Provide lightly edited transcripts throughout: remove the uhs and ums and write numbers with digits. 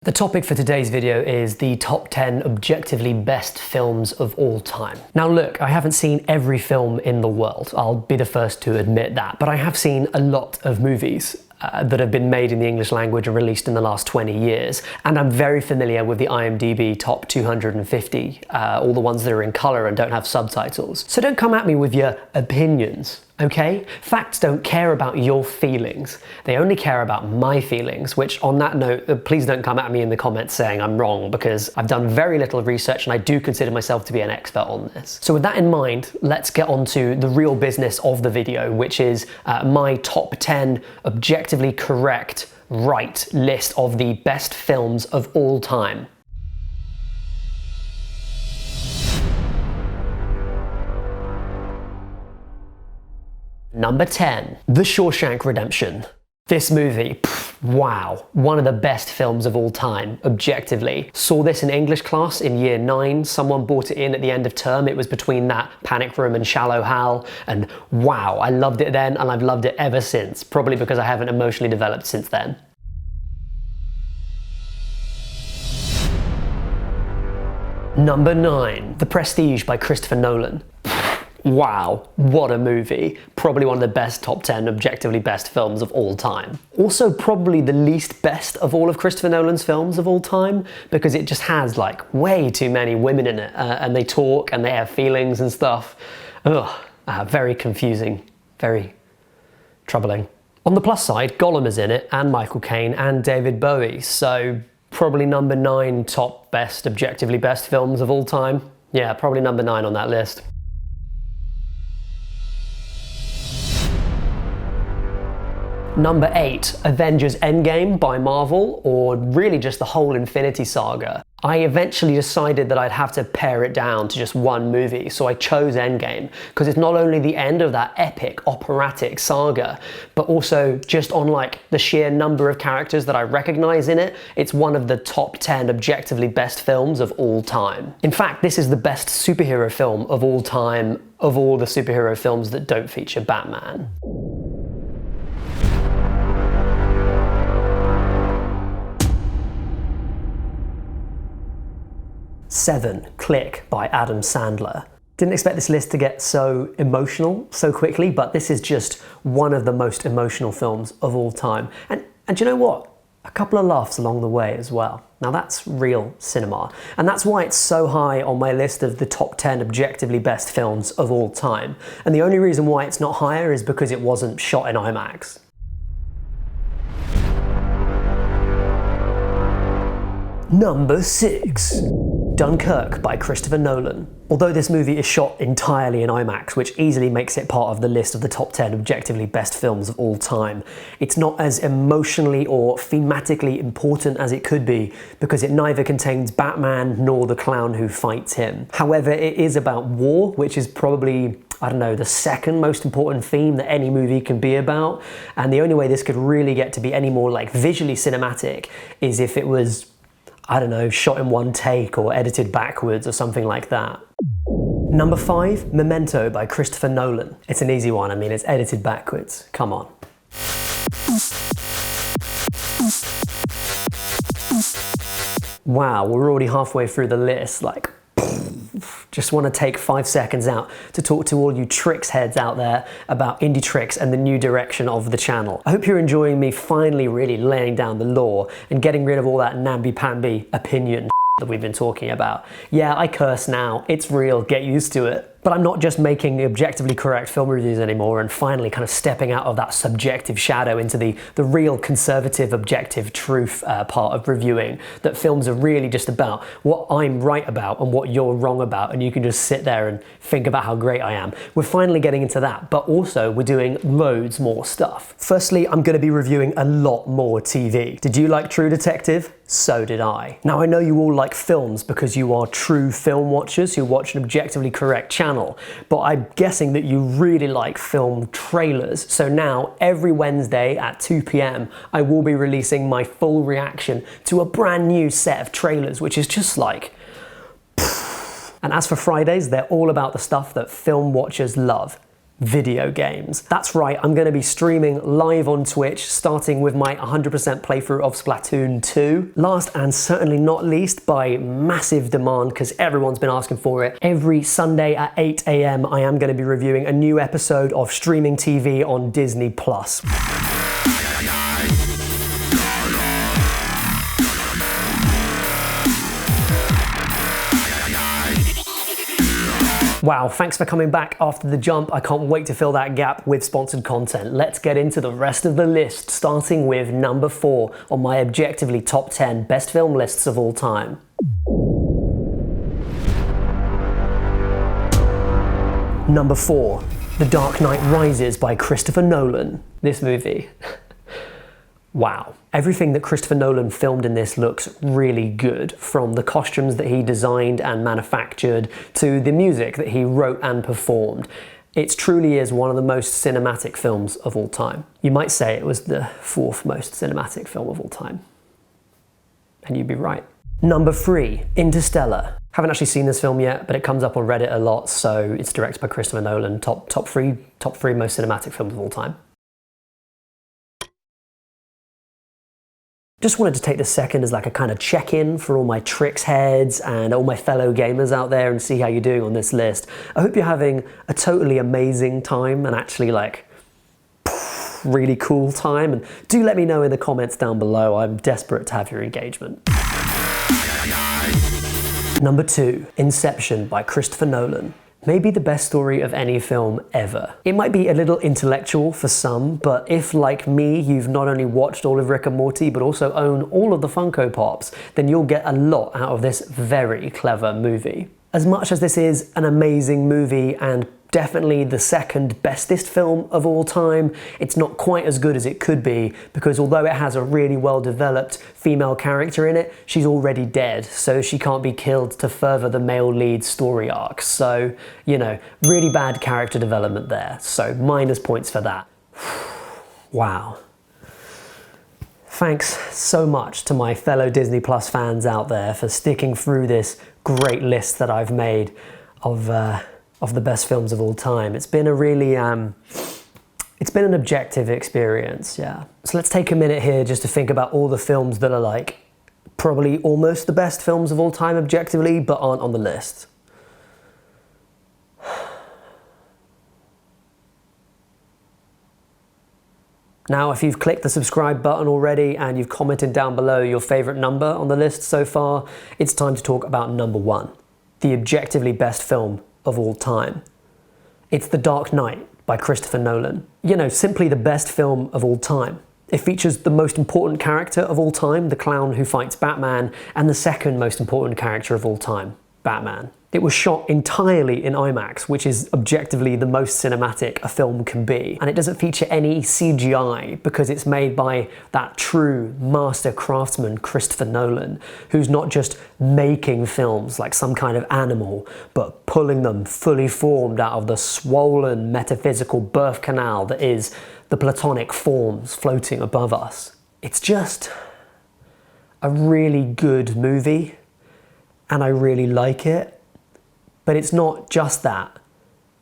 The topic for today's video is the top 10 objectively best films of all time. Now look, I haven't seen every film in the world, I'll be the first to admit that, but I have seen a lot of movies that have been made in the English language and released in the last 20 years. And I'm very familiar with the IMDb top 250, all the ones that are in colour and don't have subtitles. So don't come at me with your opinions, okay? Facts don't care about your feelings. They only care about my feelings, which on that note, please don't come at me in the comments saying I'm wrong, because I've done very little research and I do consider myself to be an expert on this. So with that in mind, let's get on to the real business of the video, which is my top 10 objectively correct, right list of the best films of all time. Number 10, The Shawshank Redemption. This movie, wow, one of the best films of all time, objectively. Saw this in English class in year 9, someone brought it in at the end of term, it was between that Panic Room and Shallow Hal, and wow, I loved it then and I've loved it ever since, probably because I haven't emotionally developed since then. Number 9, The Prestige by Christopher Nolan. Wow, what a movie. Probably one of the best top 10 objectively best films of all time. Also probably the least best of all of Christopher Nolan's films of all time, because it just has like way too many women in it, and they talk and they have feelings and stuff. Ugh, very confusing, very troubling. On the plus side, Gollum is in it, and Michael Caine and David Bowie, so probably number 9 top best objectively best films of all time. Yeah, probably number 9 on that list. Number 8, Avengers Endgame by Marvel, or really just the whole Infinity Saga. I eventually decided that I'd have to pare it down to just one movie, so I chose Endgame, because it's not only the end of that epic operatic saga, but also just on like the sheer number of characters that I recognize in it, it's one of the top 10 objectively best films of all time. In fact, this is the best superhero film of all time, of all the superhero films that don't feature Batman. Seven, Click by Adam Sandler. Didn't expect this list to get so emotional so quickly, but this is just one of the most emotional films of all time. And you know what? A couple of laughs along the way as well. Now that's real cinema. And that's why it's so high on my list of the top 10 objectively best films of all time. And the only reason why it's not higher is because it wasn't shot in IMAX. Number 6. Dunkirk by Christopher Nolan. Although this movie is shot entirely in IMAX, which easily makes it part of the list of the top 10 objectively best films of all time, it's not as emotionally or thematically important as it could be, because it neither contains Batman nor the clown who fights him. However, it is about war, which is probably, I don't know, the second most important theme that any movie can be about, and the only way this could really get to be any more like visually cinematic is if it was, I don't know, shot in one take or edited backwards or something like that. Number 5, Memento by Christopher Nolan. It's an easy one, I mean, it's edited backwards. Come on. Wow, we're already halfway through the list, like, just want to take 5 seconds out to talk to all you tricks heads out there about indietrix and the new direction of the channel. I hope you're enjoying me finally really laying down the law and getting rid of all that namby-pamby opinion that we've been talking about. Yeah, I curse now, it's real, get used to it. But I'm not just making the objectively correct film reviews anymore and finally kind of stepping out of that subjective shadow into the real conservative, objective truth part of reviewing, that films are really just about what I'm right about and what you're wrong about, and you can just sit there and think about how great I am. We're finally getting into that, but also we're doing loads more stuff. Firstly, I'm going to be reviewing a lot more TV. Did you like True Detective? So did I. Now I know you all like films because you are true film watchers who watch an objectively correct channel, but I'm guessing that you really like film trailers. So now every Wednesday at 2 p.m. I will be releasing my full reaction to a brand new set of trailers, which is just like, and as for Fridays, they're all about the stuff that film watchers love. video games. That's right, I'm going to be streaming live on Twitch, starting with my 100% playthrough of Splatoon 2. Last and certainly not least, by massive demand, because everyone's been asking for it, every Sunday at 8 AM I am going to be reviewing a new episode of streaming TV on Disney+. Wow, thanks for coming back after the jump. I can't wait to fill that gap with sponsored content. Let's get into the rest of the list, starting with number 4 on my objectively top 10 best film lists of all time. Number 4, The Dark Knight Rises by Christopher Nolan. This movie. Wow. Everything that Christopher Nolan filmed in this looks really good, from the costumes that he designed and manufactured to the music that he wrote and performed. It truly is one of the most cinematic films of all time. You might say it was the 4th most cinematic film of all time. And you'd be right. Number 3, Interstellar. Haven't actually seen this film yet, but it comes up on Reddit a lot, so it's directed by Christopher Nolan. Top three most cinematic films of all time. Just wanted to take this second as like a kind of check-in for all my Trix heads and all my fellow gamers out there and see how you're doing on this list. I hope you're having a totally amazing time and actually like really cool time, and do let me know in the comments down below. I'm desperate to have your engagement. Number 2, Inception by Christopher Nolan. Maybe the best story of any film ever. It might be a little intellectual for some, but if, like me, you've not only watched all of Rick and Morty, but also own all of the Funko Pops, then you'll get a lot out of this very clever movie. As much as this is an amazing movie and definitely the second bestest film of all time, it's not quite as good as it could be, because although it has a really well developed female character in it, she's already dead, so she can't be killed to further the male lead story arc. So, you know, really bad character development there. So minus points for that. Wow. Thanks so much to my fellow Disney Plus fans out there for sticking through this great list that I've made of the best films of all time. It's been a really, it's been an objective experience, yeah. So let's take a minute here just to think about all the films that are like probably almost the best films of all time objectively, but aren't on the list. Now, if you've clicked the subscribe button already and you've commented down below your favorite number on the list so far, it's time to talk about number 1, the objectively best film of all time. It's The Dark Knight by Christopher Nolan. You know, simply the best film of all time. It features the most important character of all time, the clown who fights Batman, and the second most important character of all time, Batman. It was shot entirely in IMAX, which is objectively the most cinematic a film can be. And it doesn't feature any CGI because it's made by that true master craftsman, Christopher Nolan, who's not just making films like some kind of animal, but pulling them fully formed out of the swollen metaphysical birth canal that is the platonic forms floating above us. It's just a really good movie, and I really like it. But it's not just that.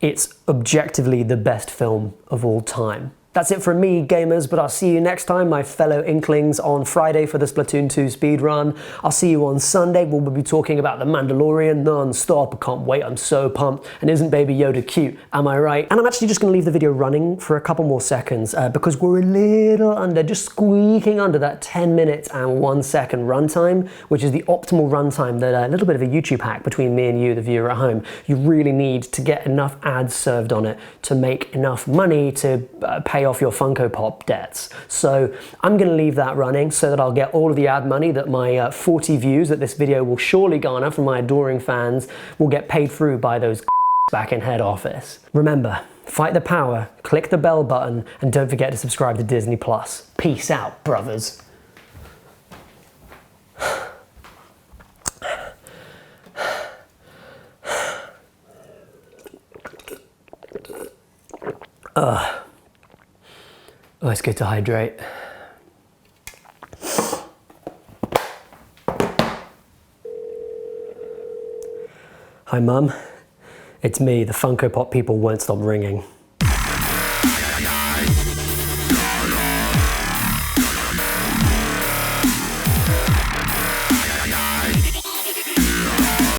It's objectively the best film of all time. That's it from me, gamers, but I'll see you next time, my fellow Inklings, on Friday for the Splatoon 2 speedrun. I'll see you on Sunday, where we'll be talking about The Mandalorian non-stop. I can't wait, I'm so pumped. And isn't Baby Yoda cute? Am I right? And I'm actually just gonna leave the video running for a couple more seconds because we're a little under, just squeaking under that 10 minutes and 1 second runtime, which is the optimal runtime that a little bit of a YouTube hack between me and you, the viewer at home. You really need to get enough ads served on it to make enough money to pay off your Funko Pop debts. So I'm going to leave that running so that I'll get all of the ad money that my 40 views that this video will surely garner from my adoring fans will get paid through by those back in head office. Remember, fight the power, click the bell button, and don't forget to subscribe to Disney Plus. Peace out, brothers. Oh, it's good to hydrate. Hi, Mum. It's me, the Funko Pop people won't stop ringing.